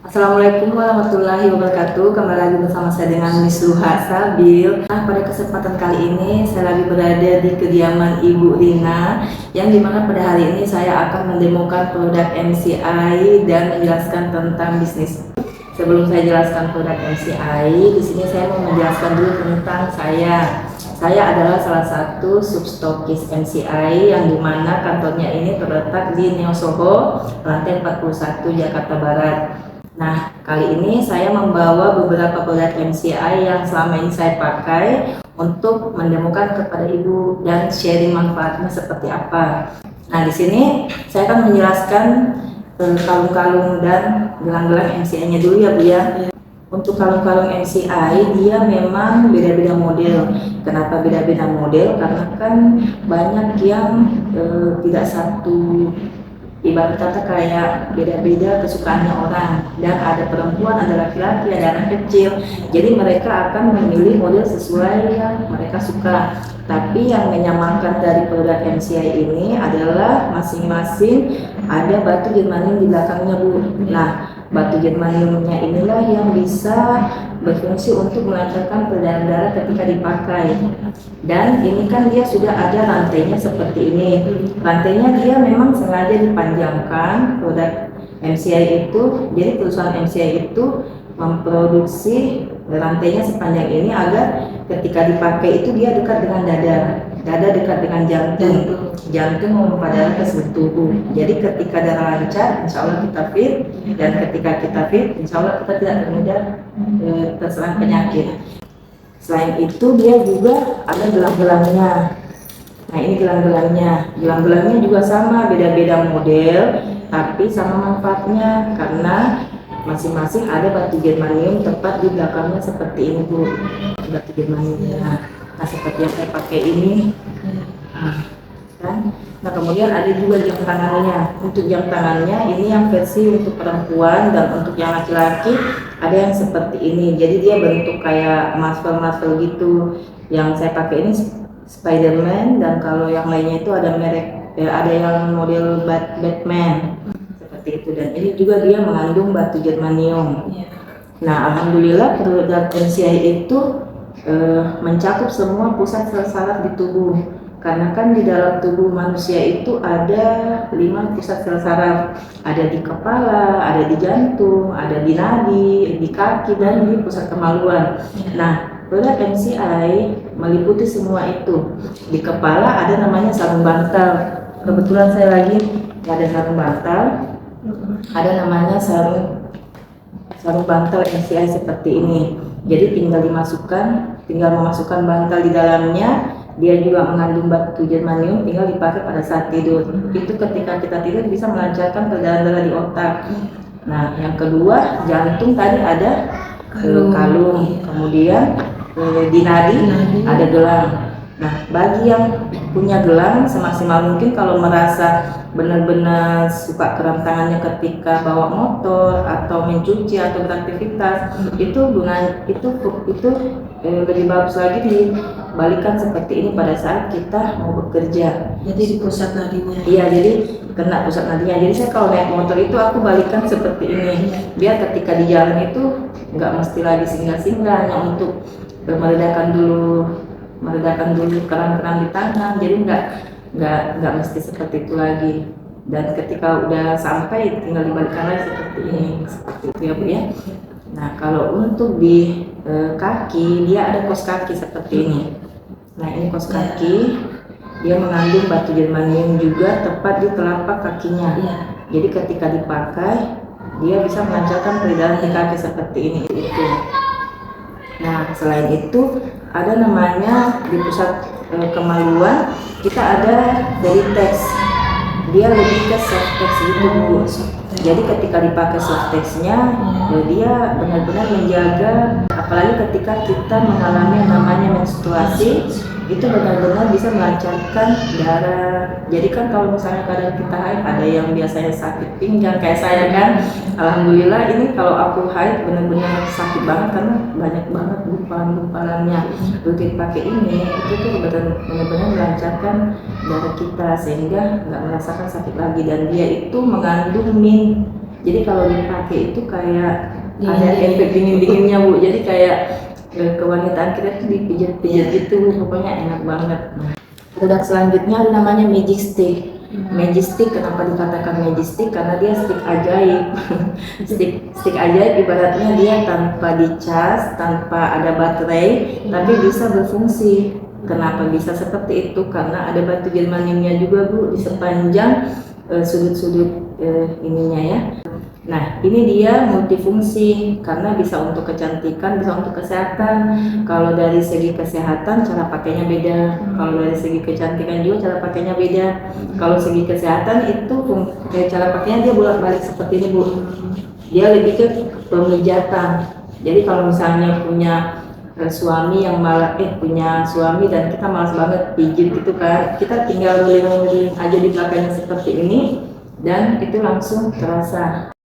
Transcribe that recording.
Assalamualaikum warahmatullahi wabarakatuh. Kembali lagi bersama saya dengan Miss Luha Sabil. Nah, pada kesempatan kali ini saya lagi berada di kediaman Ibu Rina, yang dimana pada hari ini saya akan mendemokan produk MCI dan menjelaskan tentang bisnis. Sebelum saya jelaskan produk MCI, di sini saya mau menjelaskan dulu tentang saya. Saya adalah salah satu substokis MCI yang dimana kantornya ini terletak di Neo Soho, lantai 41 Jakarta Barat. Nah, kali ini saya membawa beberapa produk MCI yang selama ini saya pakai untuk mendemokan kepada Ibu dan sharing manfaatnya seperti apa. Nah, di sini saya akan menjelaskan kalung-kalung dan gelang-gelang MCI-nya dulu ya Bu ya. Untuk kalung-kalung MCI dia memang beda-beda model. Kenapa beda-beda model? Karena kan banyak yang tidak satu, ibarat kata kayak beda-beda kesukaannya orang, dan ada perempuan, ada laki-laki, ada anak kecil, jadi mereka akan memilih model sesuai yang mereka suka. Tapi yang menyamakan dari produk MCI ini adalah masing-masing ada batu germanium di belakangnya Bu. Nah, batu germaniumnya inilah yang bisa berfungsi untuk melancarkan peredaran darah ketika dipakai. Dan ini kan dia sudah ada rantainya seperti ini. Rantainya dia memang sengaja dipanjangkan produk MCI itu. Jadi perusahaan MCI itu memproduksi rantainya sepanjang ini agar ketika dipakai itu dia dekat dengan dada dekat dengan jantung memompa darah ke seluruh tubuh. Jadi ketika darah lancar, insya Allah kita fit, dan ketika kita fit, insya Allah kita tidak mudah terserang penyakit. Selain itu dia juga ada gelang-gelangnya. Nah, ini gelang-gelangnya juga sama, beda-beda model tapi sama manfaatnya, karena masing-masing ada batu germanium tepat di belakangnya seperti ini Bu, batu germaniumnya. Nah, seperti yang saya pakai ini. Nah, kemudian ada juga jam tangannya. Untuk jam tangannya ini yang versi untuk perempuan, dan untuk yang laki-laki ada yang seperti ini. Jadi dia bentuk kayak marvel gitu. Yang saya pakai ini Spiderman, dan kalau yang lainnya itu ada merek, ada yang model Batman seperti itu. Dan ini juga dia mengandung batu germanium. Nah, alhamdulillah produk MCI itu mencakup semua pusat sel saraf di tubuh. Karena kan di dalam tubuh manusia itu ada 5 pusat sel saraf, ada di kepala, ada di jantung, ada di nadi, di kaki, dan di pusat kemaluan. Nah, produk MCI meliputi semua itu. Di kepala ada namanya sarung bantal. Kebetulan saya lagi ada sarung bantal, ada namanya sarung bantal MCI seperti ini. Jadi tinggal memasukkan bantal di dalamnya. Dia juga mengandung batu germanium, tinggal dipakai pada saat tidur. Itu ketika kita tidur bisa melancarkan peredaran darah di otak. Nah, yang kedua, jantung tadi ada kalung, kemudian di nadi ada gelang. Nah, bagi yang punya gelang, semaksimal mungkin kalau merasa benar-benar suka kram tangannya ketika bawa motor atau mencuci atau beraktivitas, itu lebih bagus lagi dibalikan seperti ini pada saat kita mau bekerja. Jadi di pusat nadinya. Iya, jadi kena pusat nadinya. Jadi saya kalau naik motor itu aku balikan seperti ini, biar ketika di jalan itu nggak mesti lagi singgah-singgah, hanya untuk meredakan dulu keran-keran di tangan. Jadi nggak mesti seperti itu lagi. Dan ketika udah sampai tinggal dibalikkan lagi seperti itu ya Bu ya. Nah, kalau untuk di kaki, dia ada kos kaki seperti ini. Nah, ini kos kaki, dia mengandung batu germanium juga tepat di telapak kakinya. Jadi ketika dipakai, dia bisa melancarkan peredaran di kaki seperti ini itu. Nah, selain itu ada namanya di pusat kemaluan kita ada Veritex. Dia lebih ke Softex gitu Bu. Jadi ketika dipakai Softexnya, dia benar-benar menjaga, apalagi ketika kita mengalami yang namanya menstruasi, itu benar-benar bisa melancarkan darah. Jadi kan kalau misalnya kadang kita haid, ada yang biasanya sakit pinggang kayak saya kan, alhamdulillah ini kalau aku haid benar-benar sakit banget karena banyak banget gumpalan-gumpalannya. Rutin pakai ini itu tuh benar-benar melancarkan darah kita sehingga nggak merasakan sakit lagi. Dan dia itu mengandung mint Jadi kalau dipakai itu kayak ada efek dingin-dinginnya Bu. Jadi kayak kewanitaan kita tuh dipijat-pijat gitu, pokoknya enak banget. Produk selanjutnya namanya Magic Stick. Magic Stick, kenapa dikatakan Magic Stick? Karena dia stick ajaib. stick ajaib ibaratnya dia tanpa dicas, tanpa ada baterai, tapi bisa berfungsi. Kenapa bisa seperti itu? Karena ada batu germaniumnya juga Bu di sepanjang sudut-sudut ininya ya. Nah, ini dia multifungsi karena bisa untuk kecantikan, bisa untuk kesehatan. Kalau dari segi kesehatan cara pakainya beda. Kalau dari segi kecantikan juga cara pakainya beda. Kalau segi kesehatan itu cara pakainya dia bolak-balik seperti ini Bu. Dia lebih ke pemijatan. Jadi kalau misalnya punya suami yang malah punya suami dan kita malas banget pijit gitu kan, kita tinggal liling-liling aja di belakangnya seperti ini dan itu langsung terasa.